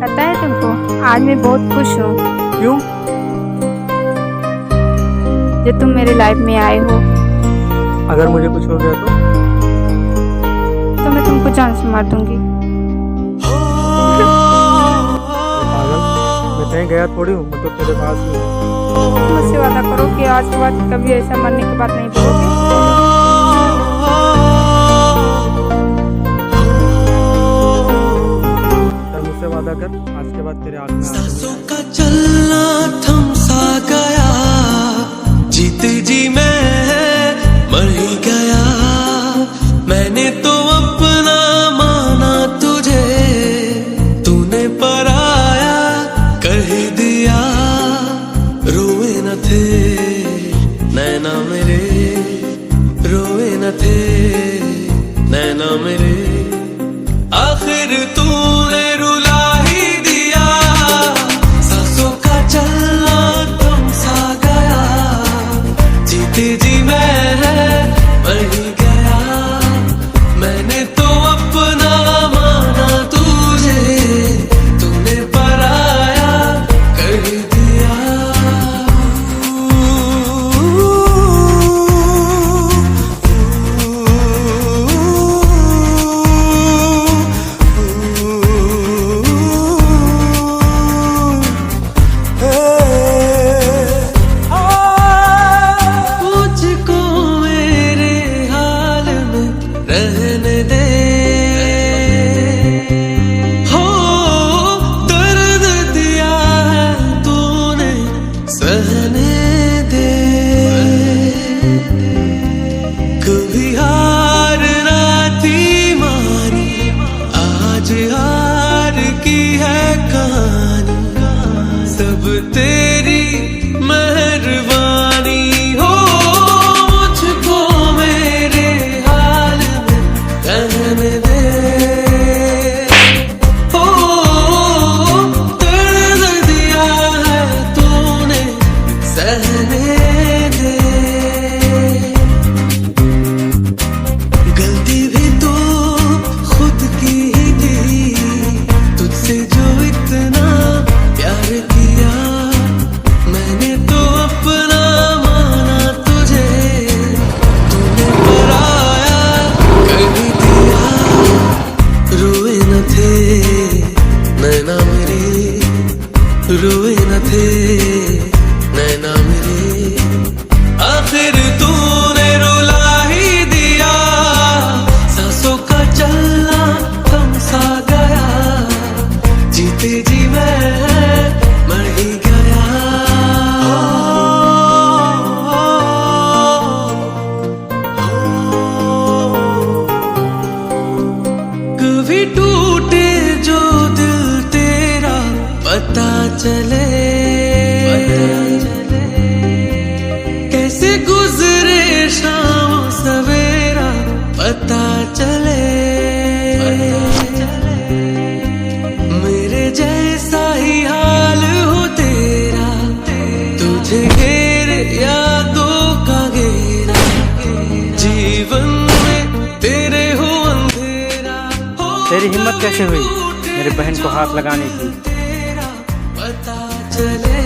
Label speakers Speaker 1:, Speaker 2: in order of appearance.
Speaker 1: पता है तुमको, आज मैं बहुत खुश हूँ
Speaker 2: क्यों?
Speaker 1: जो तुम मेरी लाइफ में आए हो।
Speaker 2: अगर मुझे कुछ हो गया
Speaker 1: तो मैं तुमको जान से मार दूंगी।
Speaker 2: पागल, मैं कहीं गया थोड़ी हूँ, मैं तो तेरे पास ही हूँ।
Speaker 1: मुझसे वादा करो कि आज के बाद कभी ऐसा मरने की बात नहीं बोलोगे।
Speaker 2: मुझसे वादा कर, आज के बाद तेरे आँख में
Speaker 3: सांसों का चलना थम सा गया, जीते जी मैं मर ही गया। मैंने तो अपना माना तुझे, तूने पराया कर ही दिया। रोए न थे नैना मेरे, रोए न थे नैना मेरे, आखिर तूने रुला ही दिया। सांसों का चलना थम सा गया, जीते जी मैं मर ही गया। मैंने तो अपना माना तुझे, तूने पराया कर ही दिया। मुझको मेरे हाल में रहने दे, हो दर्द दिया है तूने सहने दे। कभी हार ना थी मानी, आज हार की है कहानी। सब तेरी मेहरबानी, हो मुझको मेरे हाल में रहने दे। हो दर्द दिया है तूने सहने दे। गलती भी तो खुद की ही थी, तुझसे जो इतना प्यार किया। मैंने तो अपना माना तुझे, तूने पराया कर ही दिया। रोए न थे नैना मेरे, रोए न थे नैना मेरे, आखिर तूने रुला ही दिया। सांसों का चलना थम सा गया, जीते जी मैं मर ही गया। कभी टूटे जो दिल तेरा पता चले, कैसे गुजरे शाम सवेरा पता चले। मेरे जैसा ही हाल हो तेरा, तुझे घेरे यादों का घेरा। जीवन में तेरे हो अंधेरा, हो
Speaker 2: तेरी हिम्मत कैसे हुई मेरी बहन को हाथ लगाने की?
Speaker 3: तेरा पता चले।